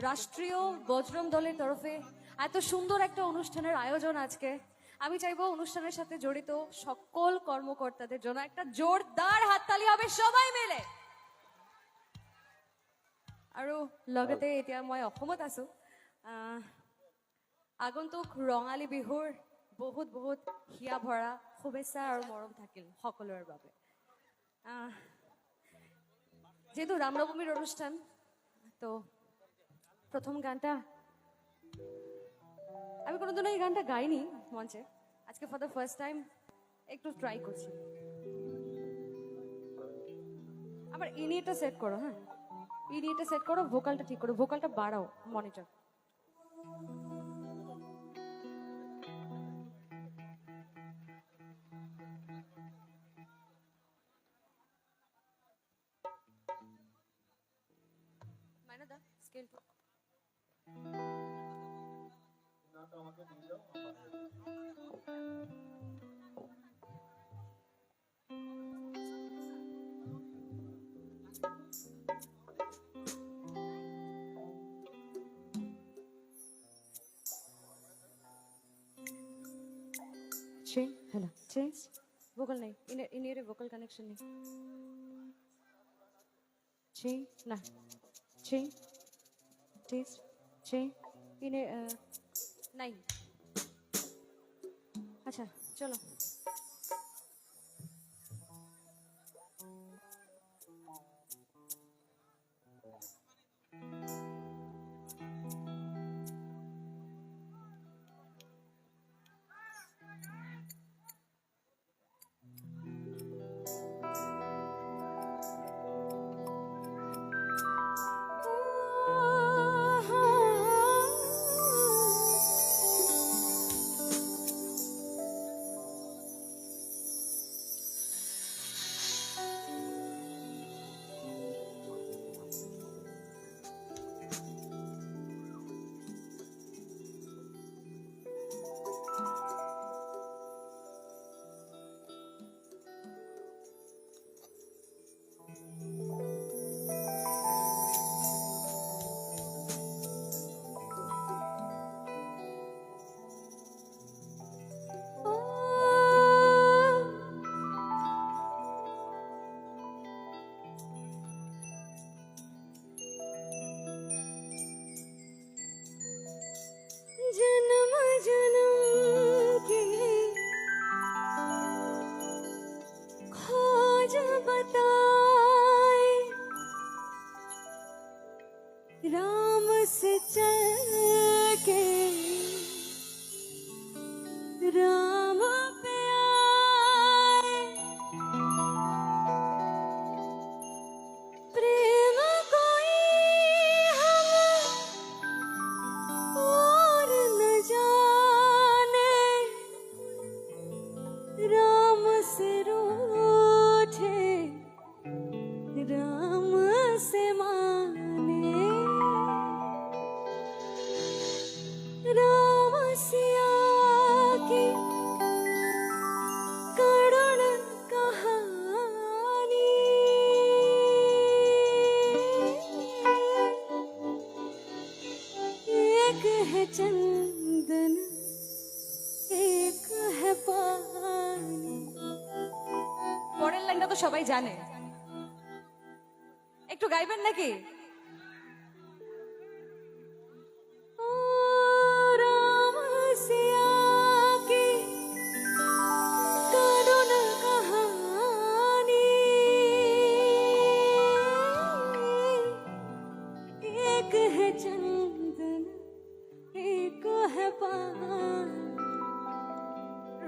রাষ্ট্রীয় বজরং দলের তরফে এত সুন্দর একটা অনুষ্ঠানের আয়োজন আজকে। আমি চাইবো অনুষ্ঠানের সাথে জড়িত সকল কর্মকর্তাদের জন্য একটা জোরদার হাততালি হবে সবাই মিলে। আৰু লগতে এতিয়া মই অসমত আছো, আগন্তুক ৰঙালী বিহুৰ বহুত বহুত হিয়া ভৰা শুভেচ্ছা আৰু মৰম থাকিল সকলোৰে বাবে। যেহেতু রামনবমীর অনুষ্ঠান, তো প্রথম গানটা আমি কোনোদিনও এই গানটা গাইনি মঞ্চে, আজকে ফর দ্য ফার্স্ট টাইম একটু ট্রাই করছি। আমার ইনিটা সেট করো, হ্যাঁ ইনিটা সেট করো, ভোকালটা ঠিক করো, ভোকালটা বাড়াও মনিটর। মাইনা দা স্কেল তো আমাকে দিয়ে দাও। हेलो चेंज वोकल नहीं, इन्हें वोकल कनेक्शन नहीं, चे ना चे टेस्ट चे इन्हें नहीं। अच्छा चलो राम से चल के राम पे आए, प्रेम कोई हम और न जाने, राम से रूठे राम से माने, राम सिया की करुण कहानी, एक है चंदन एक है पानी। পরের লাইনটা তো সবাই জানে, একটু গাইবেন নাকি?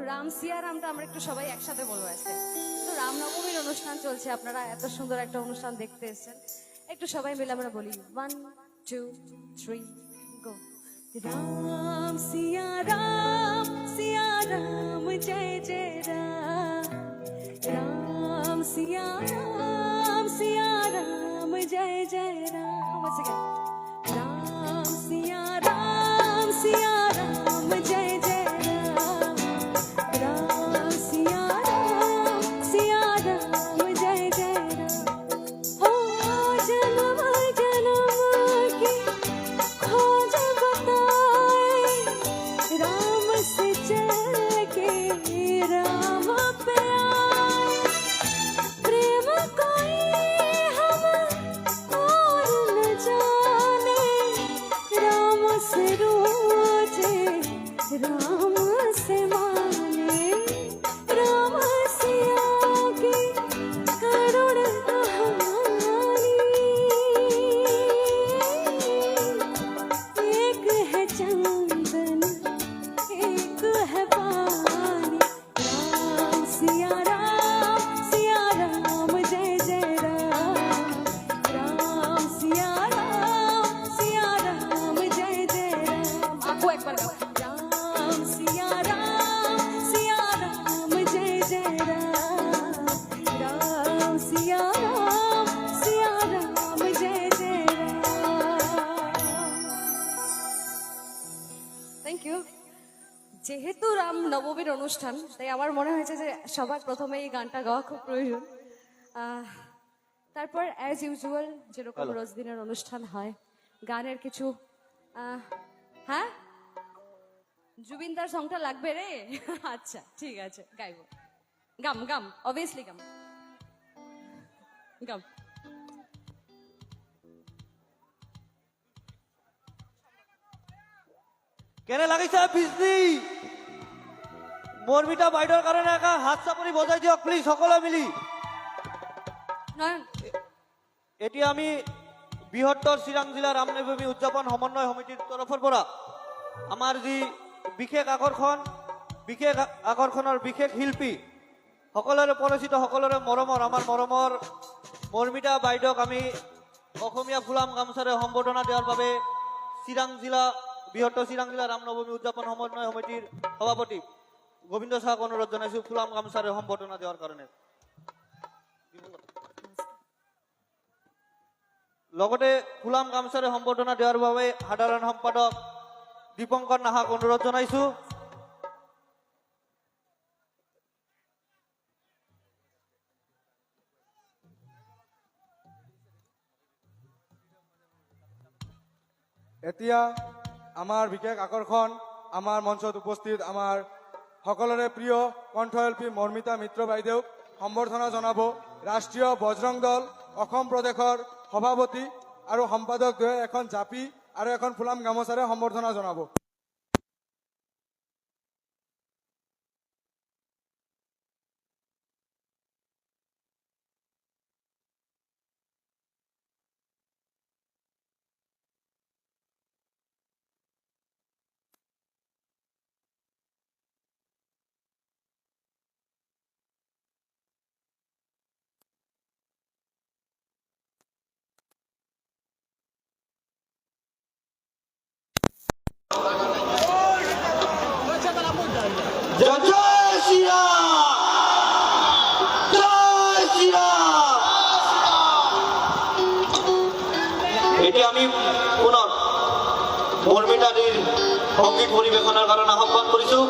রাম সিয়া রামটা আমরা একটু সবাই একসাথে বলবো আজকে। তো রামনবমীর অনুষ্ঠান চলছে, আপনারা এত সুন্দর একটা অনুষ্ঠান দেখতে এসেছেন, একটু সবাই মিলে আমরা বলি 1 2 3 গো। রাম সিয়া রাম জয় জয় রাম, রাম সিয়া রাম জয় জয় রাম। Once again, রাম সিয়া রাম জয় জয় রাম, राम सिया राम जय जय राम। हो जन्म जन्म की যেহেতু রাম নবমীর অনুষ্ঠান, তাই আমার মনে হয়েছে যে সবার প্রথমে এই গানটা গাওয়া খুব প্রয়োজন। তারপর অ্যাজ ইউজুয়াল যেরকম রোজ দিনের অনুষ্ঠান হয়, গানের কিছু হ্যাঁ, জুবিনদার সংটা লাগবে রে। আচ্ছা ঠিক আছে, গাইব। গাম গাম, অবভিয়াসলি গাম গাম। কেনে লাগিছে বিজলি মৰমিতা বাইদেউৰ কাৰণে একা হাত চাপৰি বজাই দিয়ক প্লিজ সকলোৱে মিলি। নয়ন, এতিয়া আমি বৃহত্তৰ চিৰাং জিলা ৰামনৱমী উদযাপন সমন্বয় সমিতিৰ তৰফৰ পৰা আমাৰ যি বিশেষ আকৰ্ষণৰ বিশেষ শিল্পী সকলোৰে পৰিচিত, সকলোৰে মৰমৰ, আমাৰ মৰমৰ মৰমিতা বাইদেউক আমি অসমীয়া ফুলাম গামোচাৰে সম্বৰ্ধনা দিয়াৰ বাবে বৃহত্তৰ চিৰাং জিলা ৰামনৱমী উদযাপন সমন্বয় সমিতিৰ সভাপতি গোবিন্দ চাহাক অনুৰোধ জনাইছো ফুলাম গামোচাৰে সম্বৰ্ধনা দিয়াৰ কাৰণে। লগতে ফুলাম গামোচাৰে সম্বৰ্ধনা দিয়াৰ বাবে সাধাৰণ সম্পাদক দীপংকৰ নাহাক অনুৰোধ জনাইছো। এতিয়া আমাৰ বিশেষ আকৰ্ষণ, আমাৰ মঞ্চত উপস্থিত আমাৰ সকলোৰে প্ৰিয় কণ্ঠশিল্পী মৰমিতা মিত্ৰ বাইদেউক সম্বৰ্ধনা জনাব ৰাষ্ট্ৰীয় বজৰং দল অসম প্ৰদেশৰ সভাপতি আৰু সম্পাদক দ্বয়ে এখন জাপি আৰু এখন ফুলাম গামোচাৰে সম্বৰ্ধনা জনাব। জয় শ্রীরাম, জয় শ্রীরাম। এটি আমি পুনৰ মৰমিতাদিৰ সংগীত পৰিৱেশনৰ কাৰণে আহ্বান কৰিছো।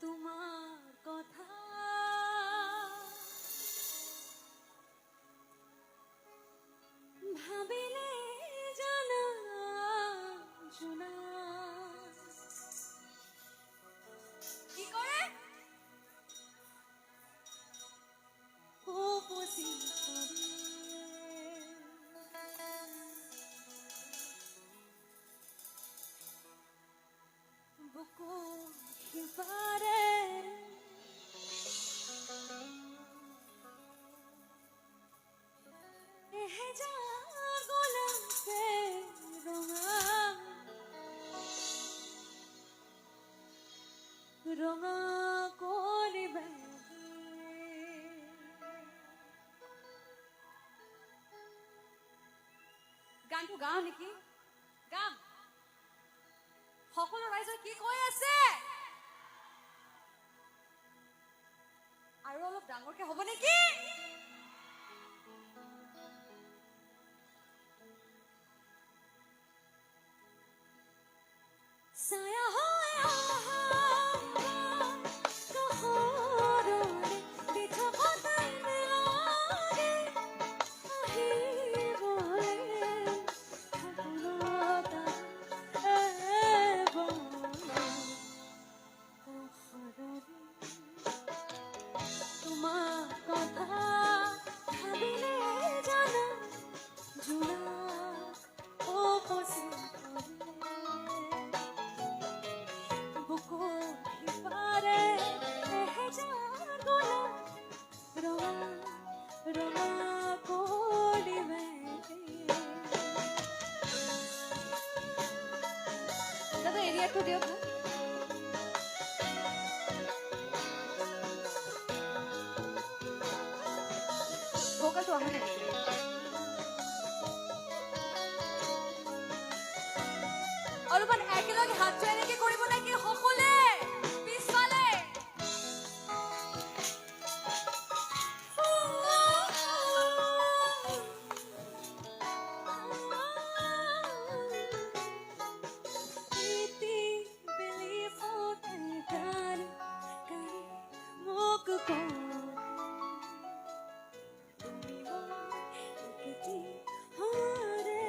তোমার কথা ভাবিলে জানা শোনা কি করে উপসি করে বুকু পারে যা গোলাপে রঙা রঙা করিবে গানটো গাওঁ নেকি? গাম। সকলো ৰাইজে কি কৈ আছে? আৰু অলপ ডাঙৰকে হ'ব নেকি? ছায়া হৈ অহা কহৰৰে পিঠা লাগে আহিবলে সফলতা এবাৰ কহৰৰে তোমাৰ কথা ভাবিলে জানা জোনা উপচি বুকুৰ সিপাৰে এহেজাৰ গোলাপ ৰঙা ৰঙা কৰি দাদা এৰিয়াটো দিয়ক না। ভোকালটো অহা নাই অলপমান একেলগে হাতটো এনেকে কৰিব নেকি সকলোৱে পিছফালে ইতি বেলি ফোটে গান গাই মোক কয় তুমি মই একেটি হৰে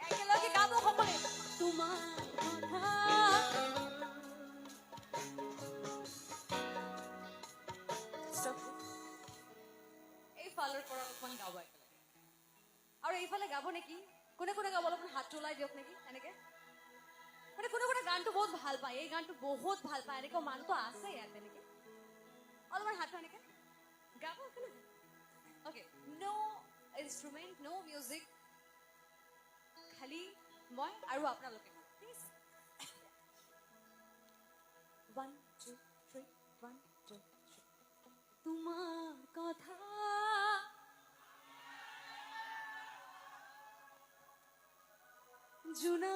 একেলগে গাব সকলোৱে তোমাৰ কথা এইফালৰ পৰা অলপমান গাব একেলগে আৰু এইফালে গাব নেকি কোনে কোনে গাব অলপমান হাত ওলাই দিয়ক নেকি এনেকে মানে কোনে কোনে গানটো বহুত ভাল পায় এই গানটো বহুত ভাল পায় এনেকে মানুহটো আছে ইয়াত এনেকে অলপমান হাতটো এনেকে গাব একেলগে okay no instrument no music খালি মই আৰু আপোনালোকে প্লিজ 1 2 3 1 2 3 তোমাৰ কথা জোনা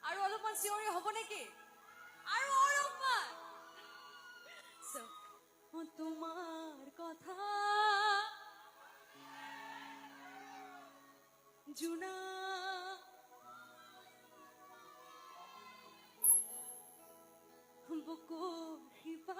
আৰু অলপমান চিঞৰি হ'ব নেকি আৰু অলপমান তোমাৰ কথা জোনা বুকুৰ সিপাৰে